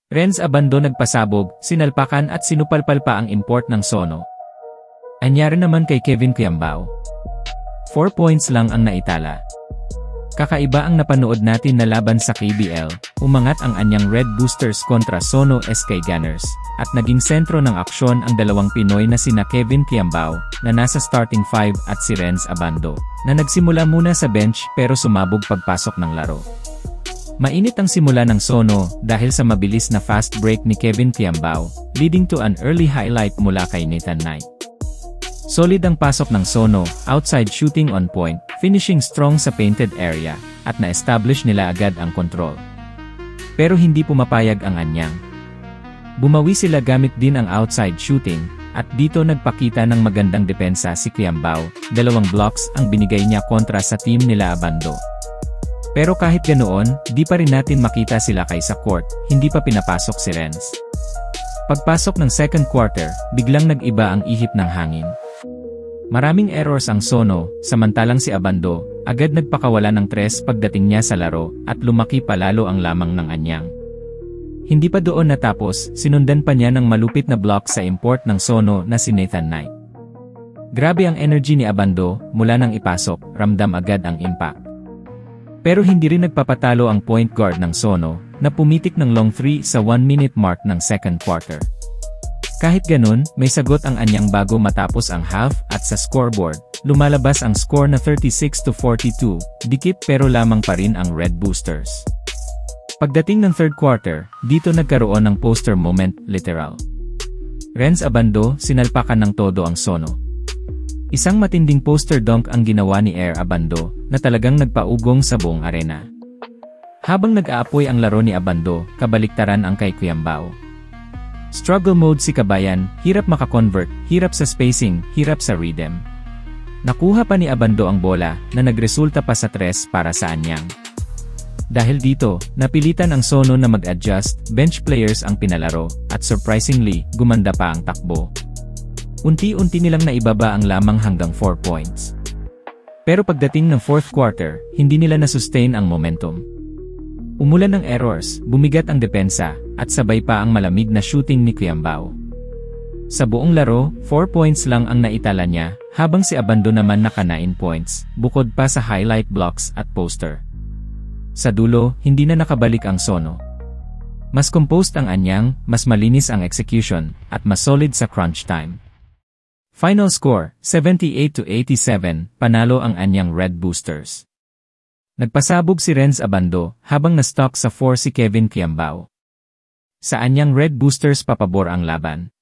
Renz Abando nagpasabog, sinalpakan at sinupalpal pa ang import ng Sono. Anyari naman kay Kevin Quiambao. 4 points lang ang naitala. Kakaiba ang napanood natin na laban sa KBL, umangat ang anyang Red Boosters kontra Sono SK Gunners, at naging sentro ng aksyon ang dalawang Pinoy na sina Kevin Quiambao, na nasa starting 5 at si Renz Abando, na nagsimula muna sa bench pero sumabog pagpasok ng laro. Mainit ang simula ng Sono dahil sa mabilis na fast break ni Kevin Quiambao, leading to an early highlight mula kay Nathan Knight. Solid ang pasok ng Sono, outside shooting on point, finishing strong sa painted area, at na-establish nila agad ang control. Pero hindi pumapayag ang anyang. Bumawi sila gamit din ang outside shooting, at dito nagpakita ng magandang depensa si Quiambao, 2 blocks ang binigay niya kontra sa team nila Abando. Pero kahit ganoon, di pa rin natin makita sila kay sa court, hindi pa pinapasok si Renz. Pagpasok ng second quarter, biglang nag-iba ang ihip ng hangin. Maraming errors ang Sono, samantalang si Abando, agad nagpakawala ng 3 pagdating niya sa laro, at lumaki palalo ang lamang ng anyang. Hindi pa doon natapos, sinundan pa niya ng malupit na block sa import ng Sono na si Nathan Knight. Grabe ang energy ni Abando, mula nang ipasok, ramdam agad ang impact. Pero hindi rin nagpapatalo ang point guard ng Sono, na pumitik ng long 3 sa 1-minute mark ng second quarter. Kahit ganun, may sagot ang anyang bago matapos ang half at sa scoreboard, lumalabas ang score na 36-42, dikit pero lamang pa rin ang Red Boosters. Pagdating ng third quarter, dito nagkaroon ng poster moment, literal. Renz Abando, sinalpakan ng todo ang Sono. Isang matinding poster dunk ang ginawa ni Air Abando, na talagang nagpaugong sa buong arena. Habang nag-aapoy ang laro ni Abando, kabaliktaran ang kay Quiambao. Struggle mode si Kabayan, hirap makakonvert, hirap sa spacing, hirap sa rhythm. Nakuha pa ni Abando ang bola, na nagresulta pa sa 3 para sa anyang. Dahil dito, napilitan ang Sono na mag-adjust, bench players ang pinalaro, at surprisingly, gumanda pa ang takbo. Unti-unti nilang naibaba ang lamang hanggang 4 points. Pero pagdating ng fourth quarter, hindi nila na-sustain ang momentum. Umulan ng errors, bumigat ang depensa, at sabay pa ang malamig na shooting ni Quiambao. Sa buong laro, 4 points lang ang naitala niya, habang si Abando naman naka 9 points, bukod pa sa highlight blocks at poster. Sa dulo, hindi na nakabalik ang Sono. Mas composed ang anyang, mas malinis ang execution, at mas solid sa crunch time. Final score, 78-87, panalo ang anyang Red Boosters. Nagpasabog si Renz Abando, habang na-stock sa 4 si Kevin Quiambao. Sa anyang Red Boosters papabor ang laban.